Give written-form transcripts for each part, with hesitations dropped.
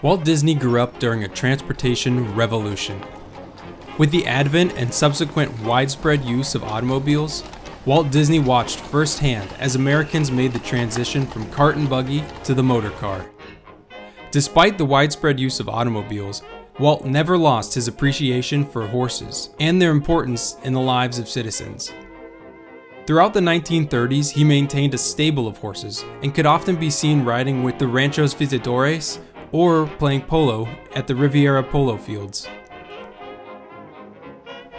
Walt Disney grew up during a transportation revolution. With the advent and subsequent widespread use of automobiles, Walt Disney watched firsthand as Americans made the transition from cart and buggy to the motor car. Despite the widespread use of automobiles, Walt never lost his appreciation for horses and their importance in the lives of citizens. Throughout the 1930s, he maintained a stable of horses and could often be seen riding with the Ranchos Visitadores or playing polo at the Riviera Polo Fields.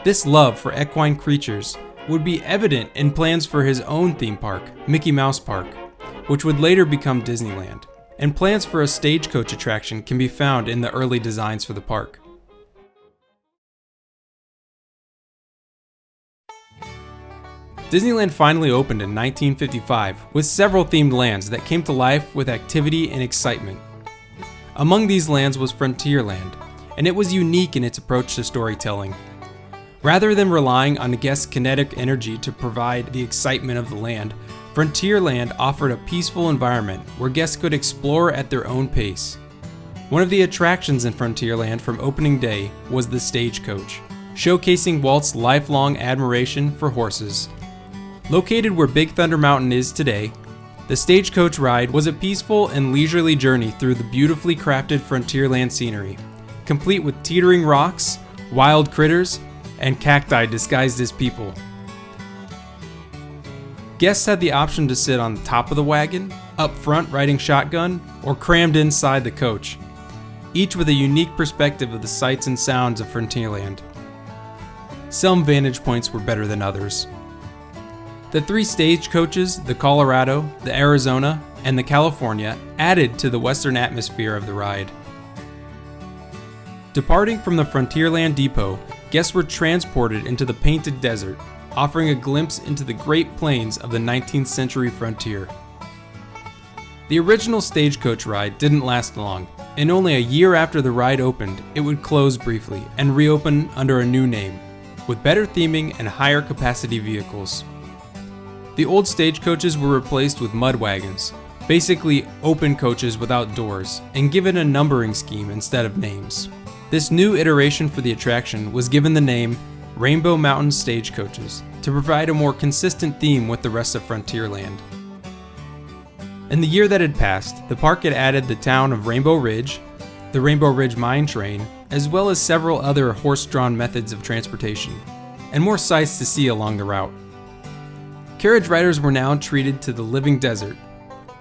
This love for equine creatures would be evident in plans for his own theme park, Mickey Mouse Park, which would later become Disneyland, and plans for a stagecoach attraction can be found in the early designs for the park. Disneyland finally opened in 1955 with several themed lands that came to life with activity and excitement. Among these lands was Frontierland, and it was unique in its approach to storytelling. Rather than relying on the guests' kinetic energy to provide the excitement of the land, Frontierland offered a peaceful environment where guests could explore at their own pace. One of the attractions in Frontierland from opening day was the Stagecoach, showcasing Walt's lifelong admiration for horses. Located where Big Thunder Mountain is today, the Stagecoach ride was a peaceful and leisurely journey through the beautifully crafted Frontierland scenery, complete with teetering rocks, wild critters, and cacti disguised as people. Guests had the option to sit on the top of the wagon, up front riding shotgun, or crammed inside the coach, each with a unique perspective of the sights and sounds of Frontierland. Some vantage points were better than others. The three stagecoaches, the Colorado, the Arizona, and the California, added to the western atmosphere of the ride. Departing from the Frontierland Depot, guests were transported into the Painted Desert, offering a glimpse into the Great Plains of the 19th century frontier. The original Stagecoach ride didn't last long, and only a year after the ride opened, it would close briefly and reopen under a new name, with better theming and higher capacity vehicles. The old stagecoaches were replaced with mud wagons, basically open coaches without doors, and given a numbering scheme instead of names. This new iteration for the attraction was given the name Rainbow Mountain Stagecoaches to provide a more consistent theme with the rest of Frontierland. In the year that had passed, the park had added the town of Rainbow Ridge, the Rainbow Ridge Mine Train, as well as several other horse-drawn methods of transportation, and more sights to see along the route. Carriage riders were now treated to the living desert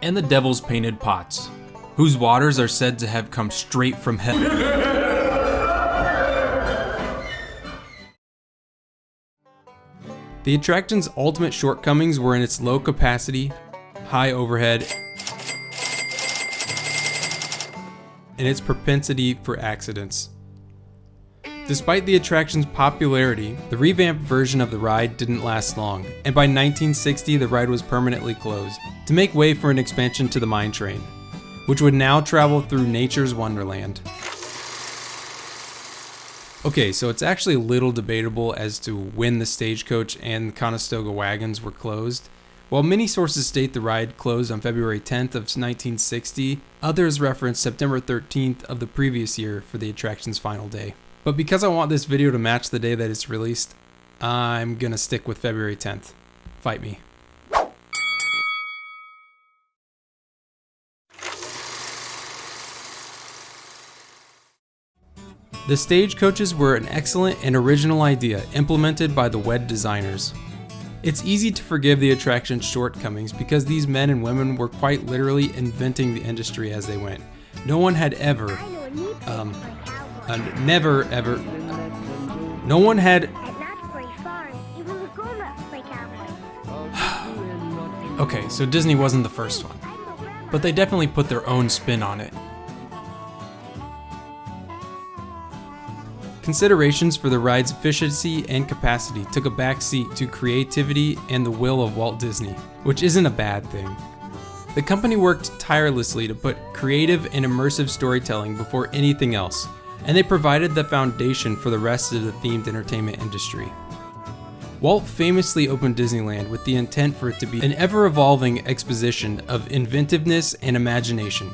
and the Devil's Painted Pots, whose waters are said to have come straight from heaven. The attraction's ultimate shortcomings were in its low capacity, high overhead, and its propensity for accidents. Despite the attraction's popularity, the revamped version of the ride didn't last long, and by 1960 the ride was permanently closed, to make way for an expansion to the mine train, which would now travel through nature's wonderland. Okay, so it's actually a little debatable as to when the Stagecoach and Conestoga wagons were closed. While many sources state the ride closed on February 10th of 1960, others reference September 13th of the previous year for the attraction's final day. But because I want this video to match the day that it's released, I'm gonna stick with February 10th. Fight me. The stagecoaches were an excellent and original idea implemented by the WED designers. It's easy to forgive the attraction's shortcomings because these men and women were quite literally inventing the industry as they went. No one had ever, no one had, okay, so Disney wasn't the first one, but they definitely put their own spin on it. Considerations for the ride's efficiency and capacity took a backseat to creativity and the will of Walt Disney, which isn't a bad thing. The company worked tirelessly to put creative and immersive storytelling before anything else, and they provided the foundation for the rest of the themed entertainment industry. Walt famously opened Disneyland with the intent for it to be an ever-evolving exposition of inventiveness and imagination.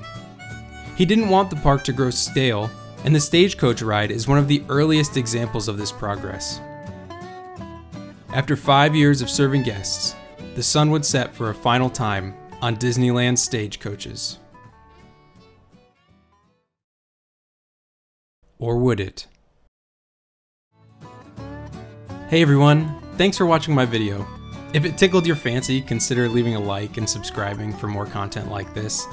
He didn't want the park to grow stale, and the Stagecoach ride is one of the earliest examples of this progress. After 5 years of serving guests, the sun would set for a final time on Disneyland Stagecoaches. Or would it? Hey everyone, thanks for watching my video. If it tickled your fancy, consider leaving a like and subscribing for more content like this.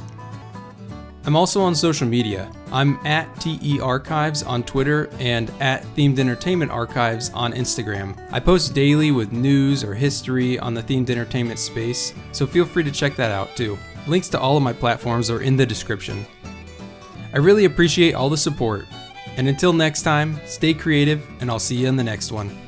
I'm also on social media. I'm at TE Archives on Twitter and at Themed Entertainment Archives on Instagram. I post daily with news or history on the themed entertainment space, so feel free to check that out too. Links to all of my platforms are in the description. I really appreciate all the support, and until next time, stay creative and I'll see you in the next one.